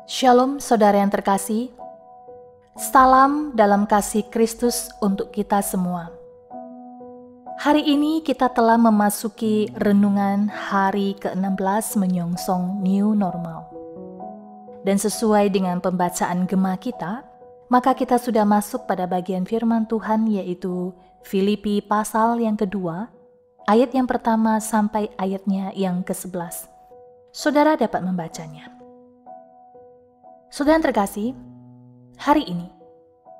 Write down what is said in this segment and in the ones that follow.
Shalom saudara yang terkasih, salam dalam kasih Kristus untuk kita semua. Hari ini kita telah memasuki renungan hari ke-16 menyongsong New Normal. Dan sesuai dengan pembacaan gema kita, maka kita sudah masuk pada bagian firman Tuhan yaitu Filipi pasal yang kedua, ayat yang pertama sampai ayatnya yang ke-11. Saudara dapat membacanya. Saudara yang terkasih, hari ini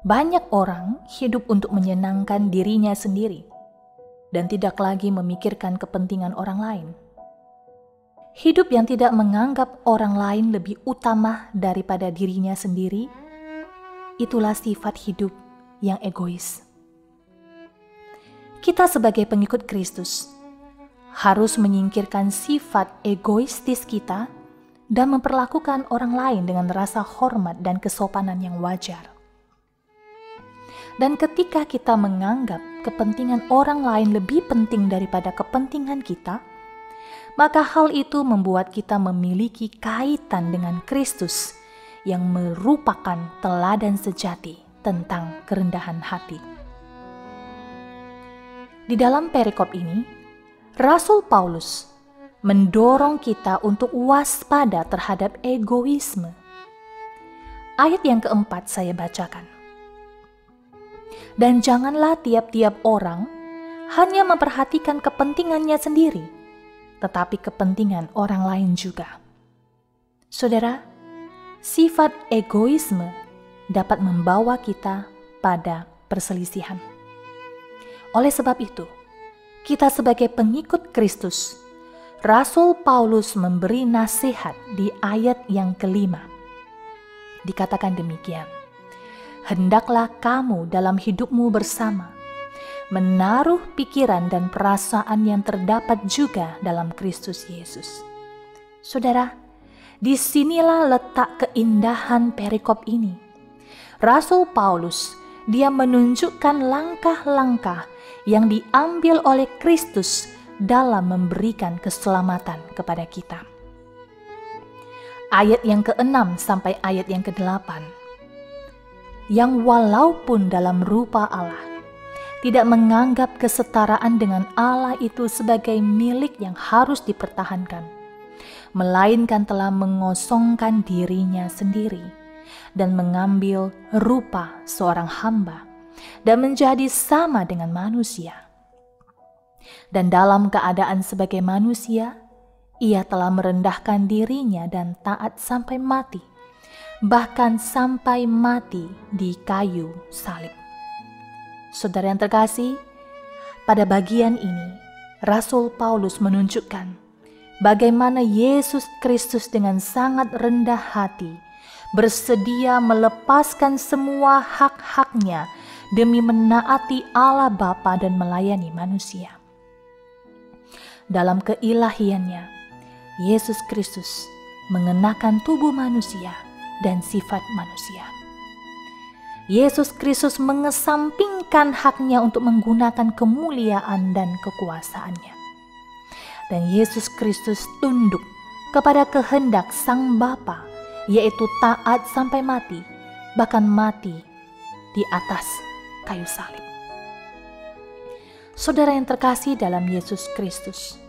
banyak orang hidup untuk menyenangkan dirinya sendiri dan tidak lagi memikirkan kepentingan orang lain. Hidup yang tidak menganggap orang lain lebih utama daripada dirinya sendiri, itulah sifat hidup yang egois. Kita sebagai pengikut Kristus harus menyingkirkan sifat egoistis kita dan memperlakukan orang lain dengan rasa hormat dan kesopanan yang wajar. Dan ketika kita menganggap kepentingan orang lain lebih penting daripada kepentingan kita, maka hal itu membuat kita memiliki kaitan dengan Kristus yang merupakan teladan sejati tentang kerendahan hati. Di dalam perikop ini, Rasul Paulus mendorong kita untuk waspada terhadap egoisme. Ayat yang keempat saya bacakan. Dan janganlah tiap-tiap orang hanya memperhatikan kepentingannya sendiri, tetapi kepentingan orang lain juga. Saudara, sifat egoisme dapat membawa kita pada perselisihan. Oleh sebab itu, kita sebagai pengikut Kristus, Rasul Paulus memberi nasihat di ayat yang kelima. Dikatakan demikian, hendaklah kamu dalam hidupmu bersama, menaruh pikiran dan perasaan yang terdapat juga dalam Kristus Yesus. Saudara, disinilah letak keindahan perikop ini. Rasul Paulus, dia menunjukkan langkah-langkah yang diambil oleh Kristus dalam memberikan keselamatan kepada kita. Ayat yang ke-6 sampai ayat yang ke-8. Yang walaupun dalam rupa Allah, tidak menganggap kesetaraan dengan Allah itu sebagai milik yang harus dipertahankan, melainkan telah mengosongkan dirinya sendiri dan mengambil rupa seorang hamba dan menjadi sama dengan manusia. Dan dalam keadaan sebagai manusia, ia telah merendahkan dirinya dan taat sampai mati, bahkan sampai mati di kayu salib. Saudara yang terkasih, pada bagian ini, Rasul Paulus menunjukkan bagaimana Yesus Kristus dengan sangat rendah hati bersedia melepaskan semua hak-haknya demi menaati Allah Bapa dan melayani manusia. Dalam keilahiannya, Yesus Kristus mengenakan tubuh manusia dan sifat manusia. Yesus Kristus mengesampingkan haknya untuk menggunakan kemuliaan dan kekuasaannya. Dan Yesus Kristus tunduk kepada kehendak Sang Bapa, yaitu taat sampai mati, bahkan mati di atas kayu salib. Saudara yang terkasih dalam Yesus Kristus,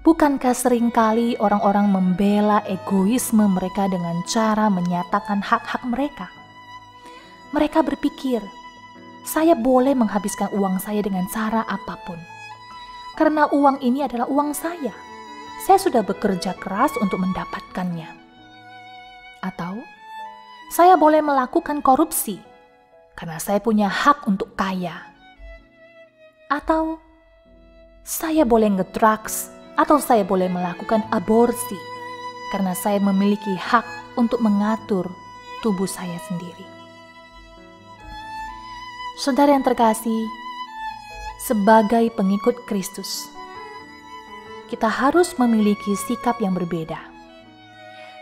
bukankah seringkali orang-orang membela egoisme mereka dengan cara menyatakan hak-hak mereka? Mereka berpikir, saya boleh menghabiskan uang saya dengan cara apapun, karena uang ini adalah uang saya. Saya sudah bekerja keras untuk mendapatkannya. Atau, saya boleh melakukan korupsi, karena saya punya hak untuk kaya. Atau, saya boleh ngedrugs, atau saya boleh melakukan aborsi, karena saya memiliki hak untuk mengatur tubuh saya sendiri. Saudara yang terkasih, sebagai pengikut Kristus, kita harus memiliki sikap yang berbeda.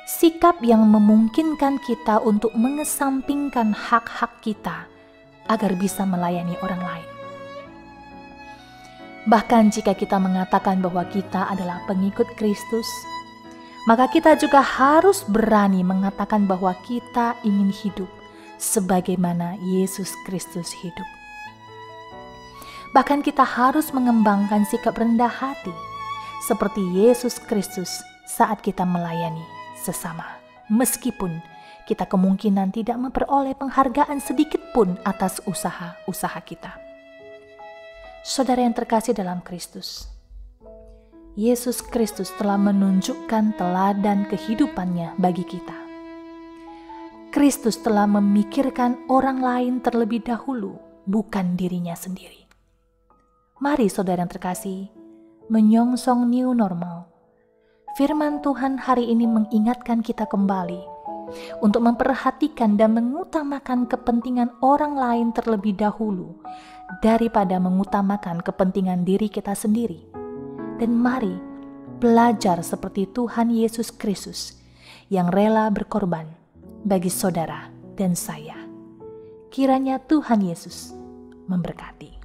Sikap yang memungkinkan kita untuk mengesampingkan hak-hak kita agar bisa melayani orang lain. Bahkan jika kita mengatakan bahwa kita adalah pengikut Kristus, maka kita juga harus berani mengatakan bahwa kita ingin hidup sebagaimana Yesus Kristus hidup. Bahkan kita harus mengembangkan sikap rendah hati seperti Yesus Kristus saat kita melayani sesama, meskipun kita kemungkinan tidak memperoleh penghargaan sedikit pun atas usaha-usaha kita. Saudara yang terkasih dalam Kristus, Yesus Kristus telah menunjukkan teladan kehidupannya bagi kita. Kristus telah memikirkan orang lain terlebih dahulu, bukan dirinya sendiri. Mari saudara yang terkasih, menyongsong new normal. Firman Tuhan hari ini mengingatkan kita kembali untuk memperhatikan dan mengutamakan kepentingan orang lain terlebih dahulu daripada mengutamakan kepentingan diri kita sendiri. Dan mari belajar seperti Tuhan Yesus Kristus yang rela berkorban bagi saudara dan saya. Kiranya Tuhan Yesus memberkati.